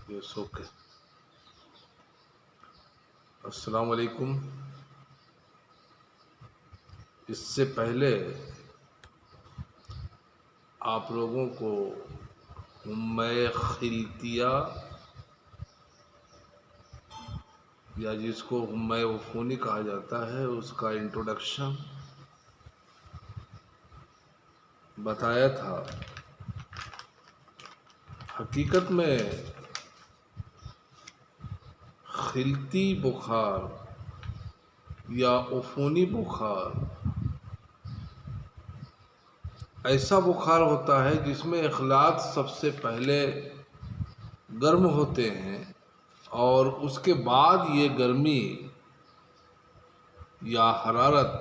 Yes okay. السلام علیکم. اس سے پہلے آپ لوگوں کو حمہ خلطیہ یا جس کو حمہ عفونی کہا جاتا ہے اس کا انٹروڈکشن بتایا تھا. حقیقت میں خلطی بخار یا عفونی بخار ایسا بخار ہوتا ہے جس میں اخلاط سب سے پہلے گرم ہوتے ہیں اور اس کے بعد یہ گرمی یا حرارت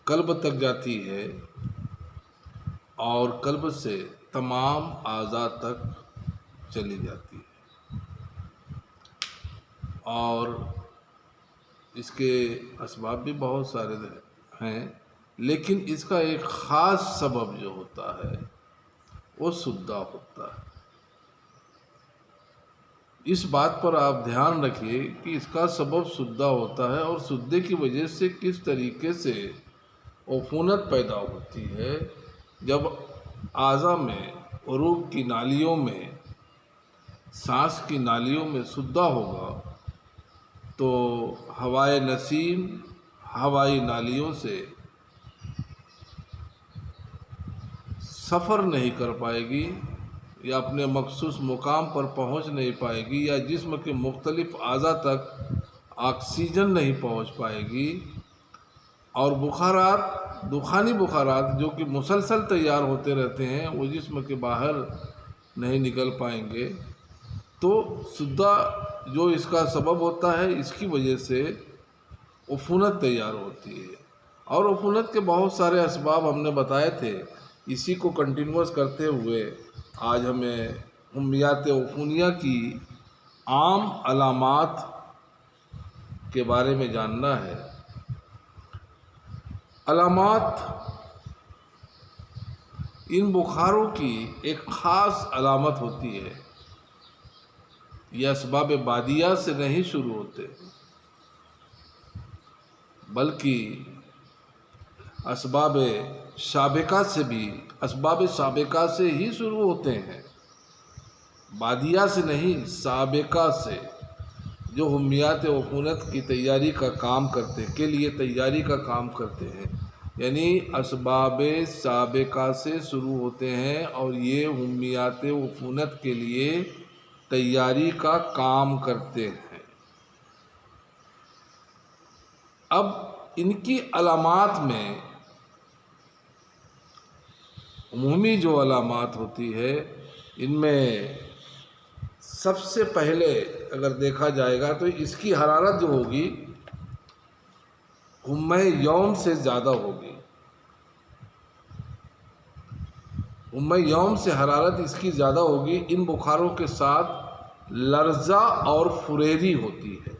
قلب تک جاتی ہے اور قلب سے تمام اعضاء تک چلی جاتی ہے. اور اس کے اسباب بھی بہت سارے ہیں، لیکن اس کا ایک خاص سبب جو ہوتا ہے وہ سدہ ہوتا ہے. اس بات پر آپ دھیان رکھیے کہ اس کا سبب سدہ ہوتا ہے اور سدے کی وجہ سے کس طریقے سے عفونت پیدا ہوتی ہے. جب اعضاء میں، عروق کی نالیوں میں، سانس کی نالیوں میں سدہ ہوگا تو ہوائے نسیم ہوائی نالیوں سے سفر نہیں کر پائے گی یا اپنے مخصوص مقام پر پہنچ نہیں پائے گی یا جسم کے مختلف اعضاء تک آکسیجن نہیں پہنچ پائے گی، اور بخارات، دخانی بخارات جو کہ مسلسل تیار ہوتے رہتے ہیں وہ جسم کے باہر نہیں نکل پائیں گے. تو سدہ جو اس کا سبب ہوتا ہے، اس کی وجہ سے عفونت تیار ہوتی ہے. اور عفونت کے بہت سارے اسباب ہم نے بتائے تھے. اسی کو کنٹینیوس کرتے ہوئے آج ہمیں حمیات عفونیہ کی عام علامات کے بارے میں جاننا ہے. علامات، ان بخاروں کی ایک خاص علامت ہوتی ہے. یہ اسباب بادیہ سے نہیں شروع ہوتے بلکہ اسباب سابقہ سے ہی شروع ہوتے ہیں. بادیہ سے نہیں، سابقہ سے، جو حمیات عفونت کی تیاری کا کام کرتے ہیں. یعنی اسباب سابقہ سے شروع ہوتے ہیں اور یہ حمیات عفونت کے لیے تیاری کا کام کرتے ہیں. اب ان کی علامات میں عمومی جو علامات ہوتی ہے، ان میں سب سے پہلے اگر دیکھا جائے گا تو اس کی حرارت جو ہوگی حمہ یوم سے زیادہ ہوگی. حمہ یوم سے حرارت اس کی زیادہ ہوگی. ان بخاروں کے ساتھ لرزہ اور فریری ہوتی ہے.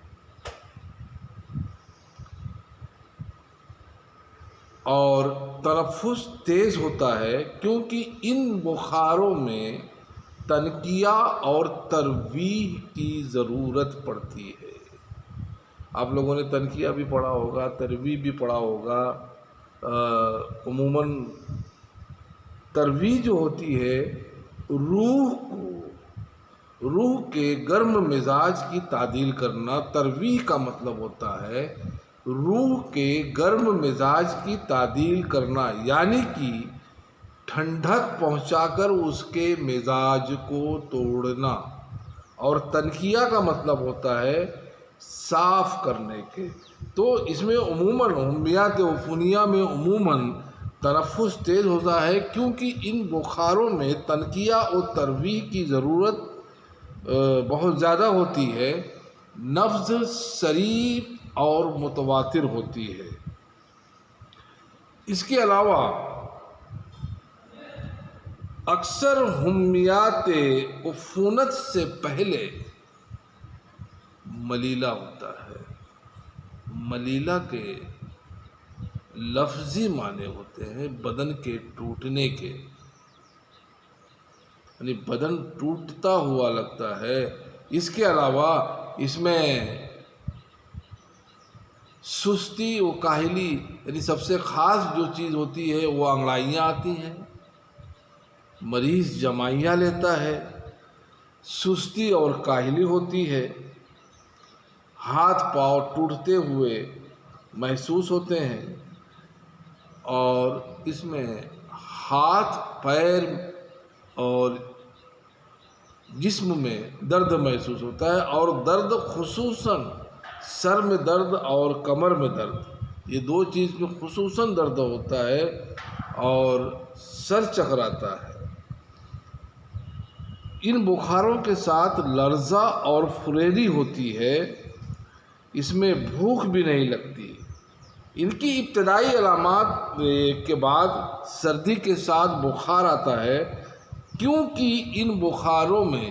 اور تنفس تیز ہوتا ہے کیونکہ ان بخاروں میں تنقیہ اور ترویح کی ضرورت پڑتی ہے. آپ لوگوں نے تنقیہ بھی پڑھا ہوگا، ترویح بھی پڑھا ہوگا. عموماً ترویح جو ہوتی ہے روح کے گرم مزاج کی تعدیل کرنا. ترویح کا مطلب ہوتا ہے روح کے گرم مزاج کی تعدیل کرنا، یعنی کہ ٹھنڈک پہنچا کر اس کے مزاج کو توڑنا. اور تنقیہ کا مطلب ہوتا ہے صاف کرنے کے. تو اس میں عموماً حمیات عفونیہ میں عموماً تنفس تیز ہوتا ہے کیونکہ ان بخاروں میں تنقیہ اور ترویح کی ضرورت بہت زیادہ ہوتی ہے. نبض سریع اور متواتر ہوتی ہے. اس کے علاوہ اکثر حمیات عفونت سے پہلے ملیلہ ہوتا ہے. ملیلہ کے لفظی معنی ہوتے ہیں بدن کے ٹوٹنے کے. یعنی بدن ٹوٹتا ہوا لگتا ہے۔ اس کے علاوہ اس میں سستی و کاہلی، یعنی سب سے خاص جو چیز ہوتی ہے وہ انگڑائیاں آتی ہیں، مریض جمائیاں لیتا ہے، سستی اور کاہلی ہوتی ہے، ہاتھ پاؤں ٹوٹتے ہوئے محسوس ہوتے ہیں، اور اس میں ہاتھ پیر اور جسم میں درد محسوس ہوتا ہے، اور درد خصوصاً سر میں درد اور کمر میں درد، یہ دو چیز میں خصوصاً درد ہوتا ہے اور سر چکراتا ہے۔ ان بخاروں کے ساتھ لرزہ اور فریری ہوتی ہے، اس میں بھوک بھی نہیں لگتی۔ ان کی ابتدائی علامات کے بعد سردی کے ساتھ بخار آتا ہے، کیونکہ ان بخاروں میں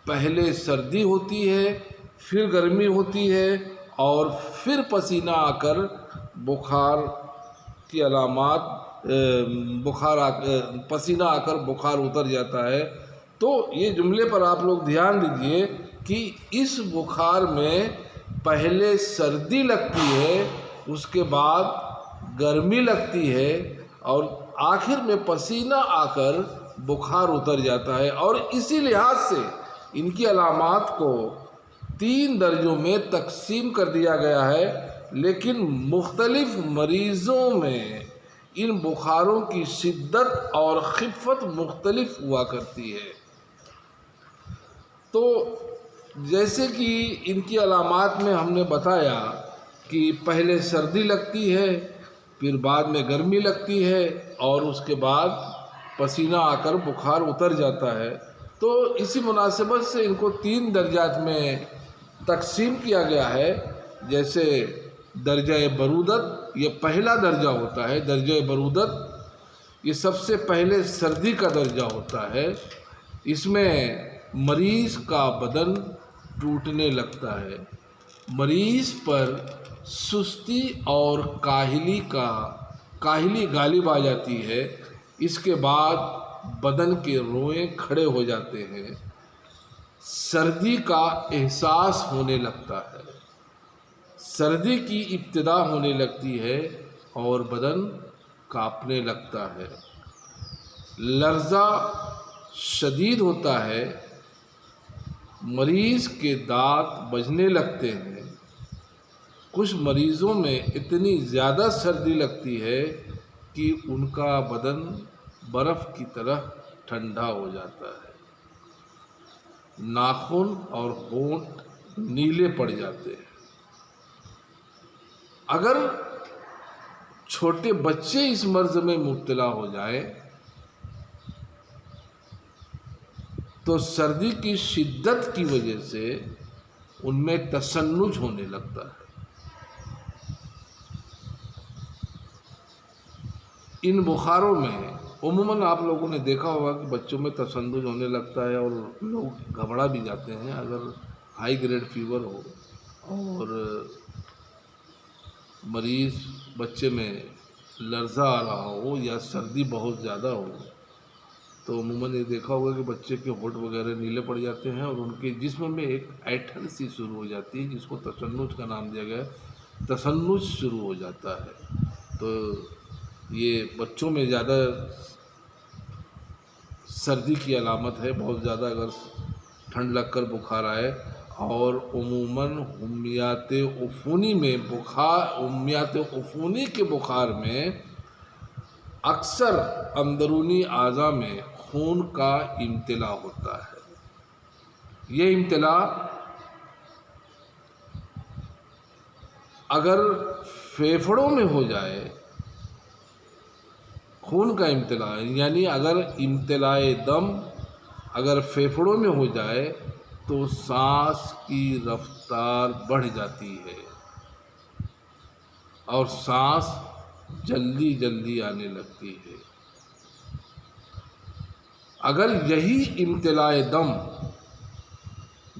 پہلے سردی ہوتی ہے، پھر گرمی ہوتی ہے، اور پھر پسینہ آ کر بخار کی علامات پسینہ آ کر بخار اتر جاتا ہے۔ تو یہ جملے پر آپ لوگ دھیان دیجئے کہ اس بخار میں پہلے سردی لگتی ہے، اس کے بعد گرمی لگتی ہے، اور آخر میں پسینہ آ کر بخار اتر جاتا ہے۔ اور اسی لحاظ سے ان کی علامات کو 3 درجوں میں تقسیم کر دیا گیا ہے، لیکن مختلف مریضوں میں ان بخاروں کی شدت اور خفت مختلف ہوا کرتی ہے۔ تو جیسے کہ ان کی علامات میں ہم نے بتایا کہ پہلے سردی لگتی ہے، پھر بعد میں گرمی لگتی ہے، اور اس کے بعد پسینہ آ کر بخار اتر جاتا ہے۔ تو اسی مناسبت سے ان کو 3 درجات میں تقسیم کیا گیا ہے۔ جیسے درجہ برودت، یہ پہلا درجہ ہوتا ہے۔ درجہ برودت یہ سب سے پہلے سردی کا درجہ ہوتا ہے۔ اس میں مریض کا بدن ٹوٹنے لگتا ہے، مریض پر سستی اور کاہلی غالب آ جاتی ہے۔ اس کے بعد بدن کے روئیں کھڑے ہو جاتے ہیں، سردی کا احساس ہونے لگتا ہے، سردی کی ابتدا ہونے لگتی ہے، اور بدن کانپنے لگتا ہے، لرزہ شدید ہوتا ہے، مریض کے دانت بجنے لگتے ہیں۔ کچھ مریضوں میں اتنی زیادہ سردی لگتی ہے کہ ان کا بدن برف کی طرح ٹھنڈا ہو جاتا ہے، ناخن اور ہونٹ نیلے پڑ جاتے ہیں۔ اگر چھوٹے بچے اس مرض میں مبتلا ہو جائیں تو سردی کی شدت کی وجہ سے ان میں تشنج ہونے لگتا ہے۔ ان بخاروں میں عموماً آپ لوگوں نے دیکھا ہوگا کہ بچوں میں تشنج ہونے لگتا ہے، اور لوگ گھبرا بھی جاتے ہیں اگر ہائی گریڈ فیور ہو اور مریض بچے میں لرزہ آ رہا ہو یا سردی بہت زیادہ ہو، تو عموماً یہ دیکھا ہوگا کہ بچے کے ہونٹ وغیرہ نیلے پڑ جاتے ہیں، اور ان کے جسم میں ایک ایٹھن سی شروع ہو جاتی ہے، جس کو تشنج کا نام دیا گیا ہے۔ تشنج شروع ہو جاتا ہے۔ تو یہ بچوں میں زیادہ سردی کی علامت ہے، بہت زیادہ اگر ٹھنڈ لگ کر بخار آئے، اور عموماً حمیات عفونی کے بخار میں اکثر اندرونی اعضاء میں خون کا امتلاء ہوتا ہے۔ یہ امتلاء اگر پھیپھڑوں میں ہو جائے، خون کا امتلاء یعنی اگر امتلاء دم اگر پھیپھڑوں میں ہو جائے تو سانس کی رفتار بڑھ جاتی ہے، اور سانس جلدی جلدی آنے لگتی ہے۔ اگر یہی امتلاء دم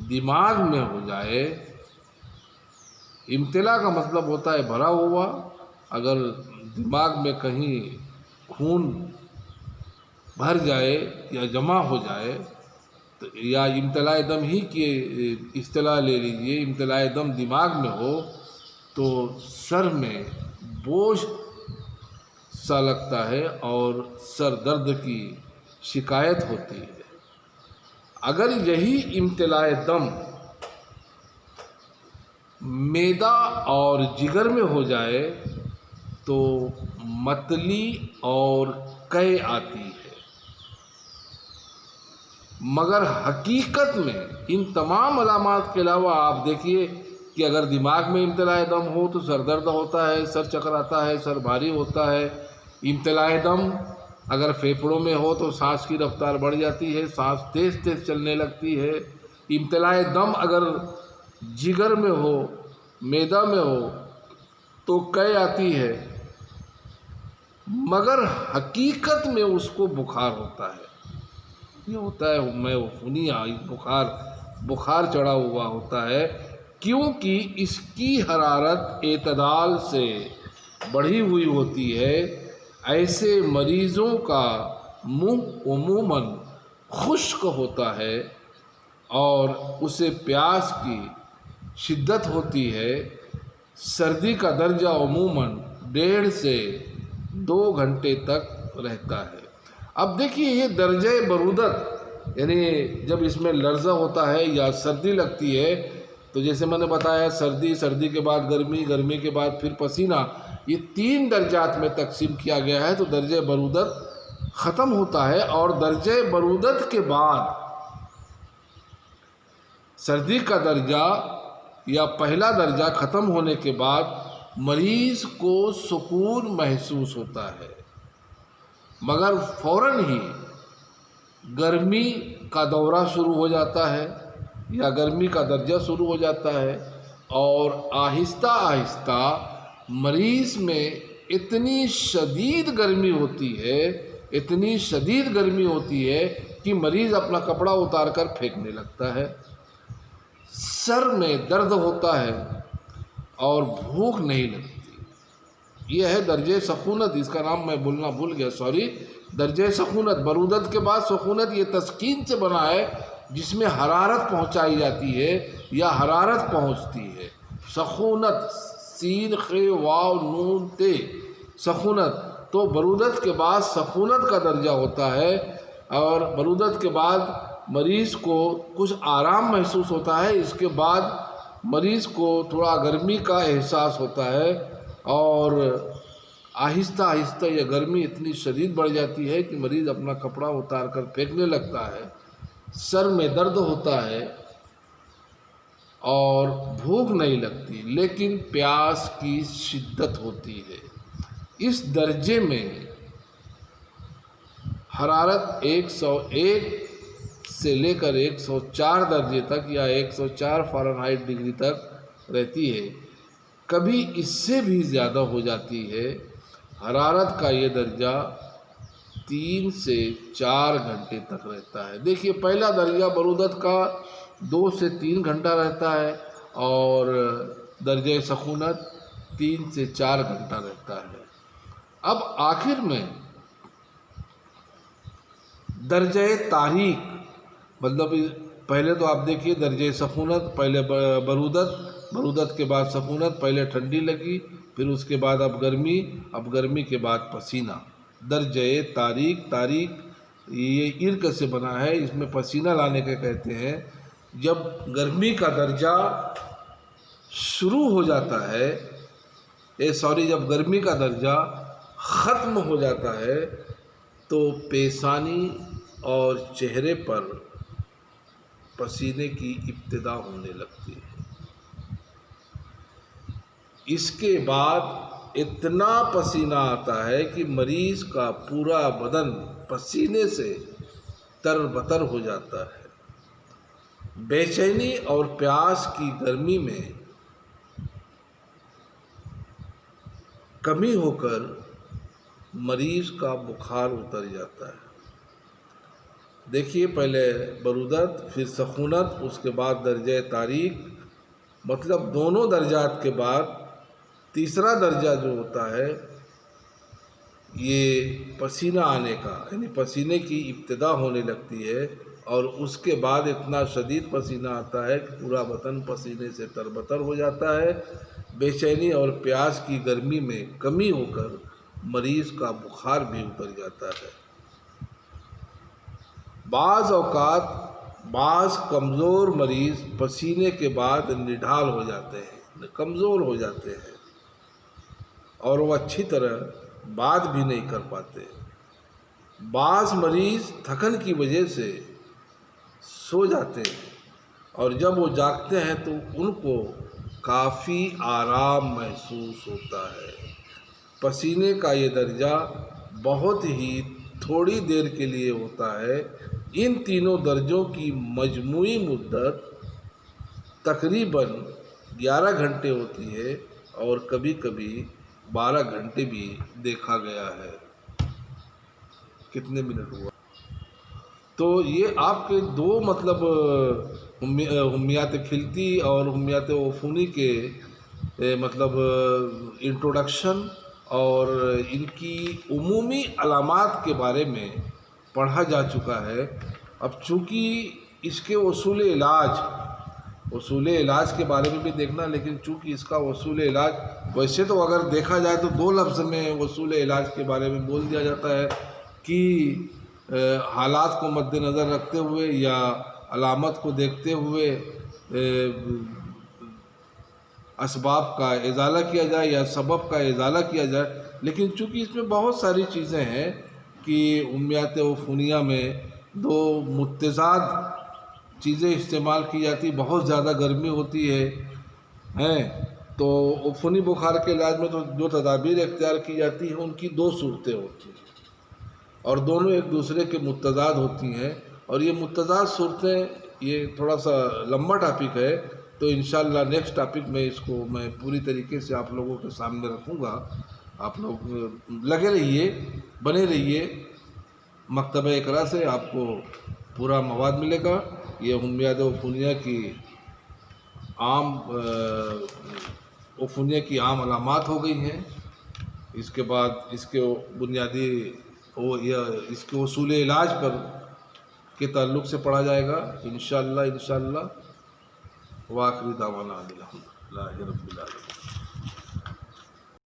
دماغ میں ہو جائے، امتلاء کا مطلب ہوتا ہے بھرا ہوا، اگر دماغ میں کہیں خون بھر جائے یا جمع ہو جائے تو یا امتلاء دم ہی کی اصطلاح لے لیجیے، امتلاء دم دماغ میں ہو تو سر میں بوجھ سا لگتا ہے اور سر درد کی شکایت ہوتی ہے۔ اگر یہی امتلاء دم معدہ اور جگر میں ہو جائے تو متلی اور قے آتی ہے، مگر حقیقت میں ان تمام علامات کے علاوہ آپ دیکھیے کہ اگر دماغ میں امتلاء دم ہو تو سر درد ہوتا ہے، سر چکراتا ہے، سر بھاری ہوتا ہے۔ امتلاء دم اگر پھیپھڑوں میں ہو تو سانس کی رفتار بڑھ جاتی ہے، سانس تیز تیز چلنے لگتی ہے۔ امتلاء دم اگر جگر میں ہو، معدہ میں ہو تو قے آتی ہے، مگر حقیقت میں اس کو بخار ہوتا ہے۔ یہ ہوتا ہے میں عفونی بخار چڑھا ہوا ہوتا ہے، کیونکہ اس کی حرارت اعتدال سے بڑھی ہوئی ہوتی ہے۔ ایسے مریضوں کا منہ عموماً خشک ہوتا ہے اور اسے پیاس کی شدت ہوتی ہے۔ سردی کا درجہ عموماً 1.5 سے 2 گھنٹے تک رہتا ہے۔ اب دیکھیے یہ درجہ برودت، یعنی جب اس میں لرزہ ہوتا ہے یا سردی لگتی ہے تو جیسے میں نے بتایا سردی کے بعد گرمی کے بعد پھر پسینہ، یہ 3 درجات میں تقسیم کیا گیا ہے۔ تو درجہ برودت ختم ہوتا ہے اور درجہ برودت کے بعد سردی کا درجہ یا پہلا درجہ ختم ہونے کے بعد مریض کو سکون محسوس ہوتا ہے، مگر فوراً ہی گرمی کا دورہ شروع ہو جاتا ہے یا گرمی کا درجہ شروع ہو جاتا ہے اور آہستہ آہستہ مریض میں اتنی شدید گرمی ہوتی ہے کہ مریض اپنا کپڑا اتار کر پھینکنے لگتا ہے۔ سر میں درد ہوتا ہے اور بھوک نہیں لگتی۔ یہ ہے درجہ سخونت، اس کا نام میں بولنا بھول گیا، درجہ سخونت۔ برودت کے بعد سخونت یہ تسکین سے بنا ہے جس میں حرارت پہنچائی جاتی ہے یا حرارت پہنچتی ہے۔ سخونت سین خ واو نون تے، سخونت۔ تو برودت کے بعد سخونت کا درجہ ہوتا ہے اور برودت کے بعد مریض کو کچھ آرام محسوس ہوتا ہے۔ اس کے بعد مریض کو تھوڑا گرمی کا احساس ہوتا ہے اور آہستہ آہستہ یہ گرمی اتنی شدید بڑھ جاتی ہے کہ مریض اپنا کپڑا اتار کر پھینکنے لگتا ہے۔ سر میں درد ہوتا ہے اور بھوک نہیں لگتی، لیکن پیاس کی شدت ہوتی ہے۔ اس درجے میں حرارت 101 سے لے کر 104 درجے تک یا 104 فارنہائٹ ڈگری تک رہتی ہے، کبھی اس سے بھی زیادہ ہو جاتی ہے۔ حرارت کا یہ درجہ 3 سے 4 گھنٹے تک رہتا ہے۔ دیکھیے پہلا درجہ برودت کا 2 سے 3 گھنٹہ رہتا ہے اور درجہ سخونت 3 سے 4 گھنٹہ رہتا ہے۔ اب آخر میں درجہ تاریک، مطلب پہلے تو آپ دیکھیے درجہ سخونت، پہلے برودت کے بعد سخونت، پہلے ٹھنڈی لگی، پھر اس کے بعد اب گرمی کے بعد پسینہ۔ درجہ تاریک یہ عرق سے بنا ہے، اس میں پسینہ لانے کے کہتے ہیں۔ جب گرمی کا درجہ شروع ہو جاتا ہے جب گرمی کا درجہ ختم ہو جاتا ہے تو پیشانی اور چہرے پر پسینے کی ابتدا ہونے لگتی ہے۔ اس کے بعد اتنا پسینہ آتا ہے کہ مریض کا پورا بدن پسینے سے تر بتر ہو جاتا ہے۔ بے چینی اور پیاس کی گرمی میں کمی ہو کر مریض کا بخار اتر جاتا ہے۔ دیکھیے پہلے برودت، پھر سخونت، اس کے بعد درجہ تاریک، مطلب دونوں درجات کے بعد تیسرا درجہ جو ہوتا ہے یہ پسینہ آنے کا، یعنی پسینے کی ابتدا ہونے لگتی ہے اور اس کے بعد اتنا شدید پسینہ آتا ہے کہ پورا بدن پسینے سے تربتر ہو جاتا ہے، بے چینی اور پیاس کی گرمی میں کمی ہو کر مریض کا بخار بھی اتر جاتا ہے۔ بعض اوقات بعض کمزور مریض پسینے کے بعد نڈھال ہو جاتے ہیں، کمزور ہو جاتے ہیں اور وہ اچھی طرح بات بھی نہیں کر پاتے۔ بعض مریض تھکن کی وجہ سے سو جاتے ہیں اور جب وہ جاگتے ہیں تو ان کو کافی آرام محسوس ہوتا ہے۔ پسینے کا یہ درجہ بہت ہی تھوڑی دیر کے لیے ہوتا ہے۔ ان تینوں درجوں کی مجموعی مدت تقریباً 11 گھنٹے ہوتی ہے اور کبھی کبھی 12 گھنٹے بھی دیکھا گیا ہے۔ کتنے منٹ ہوا؟ تو یہ آپ کے دو مطلب حمیات فلتی اور حمیات عفونی کے مطلب انٹروڈکشن اور ان کی عمومی علامات کے بارے میں پڑھا جا چکا ہے۔ اب چونکہ اس کے اصول علاج کے بارے میں بھی دیکھنا، لیکن چونکہ اس کا اصول علاج ویسے تو اگر دیکھا جائے تو 2 لفظ میں اصول علاج کے بارے میں بول دیا جاتا ہے کہ حالات کو مد نظر رکھتے ہوئے یا علامت کو دیکھتے ہوئے اسباب کا ازالہ کیا جائے یا سبب کا ازالہ کیا جائے، لیکن چونکہ اس میں بہت ساری چیزیں ہیں کہ حمیات عفونیہ میں 2 متضاد چیزیں استعمال کی جاتی، بہت زیادہ گرمی ہوتی ہے تو عفونی بخار کے علاج میں تو جو تدابیر اختیار کی جاتی ہیں ان کی 2 صورتیں ہوتی ہیں اور دونوں ایک دوسرے کے متضاد ہوتی ہیں، اور یہ متضاد صورتیں یہ تھوڑا سا لمبا ٹاپک ہے تو انشاءاللہ نیکسٹ ٹاپک میں اس کو میں پوری طریقے سے آپ لوگوں کے سامنے رکھوں گا۔ آپ لوگ لگے رہیے، بنے رہیے، مکتبہ اقرا سے آپ کو پورا مواد ملے گا۔ یہ حمیات عفونیہ کی عام علامات ہو گئی ہیں، اس کے بعد اس کے بنیادی اس کے اصول علاج پر کے تعلق سے پڑھا جائے گا انشاءاللہ۔ وآخر دعوانا الحمدللہ رب العالمین۔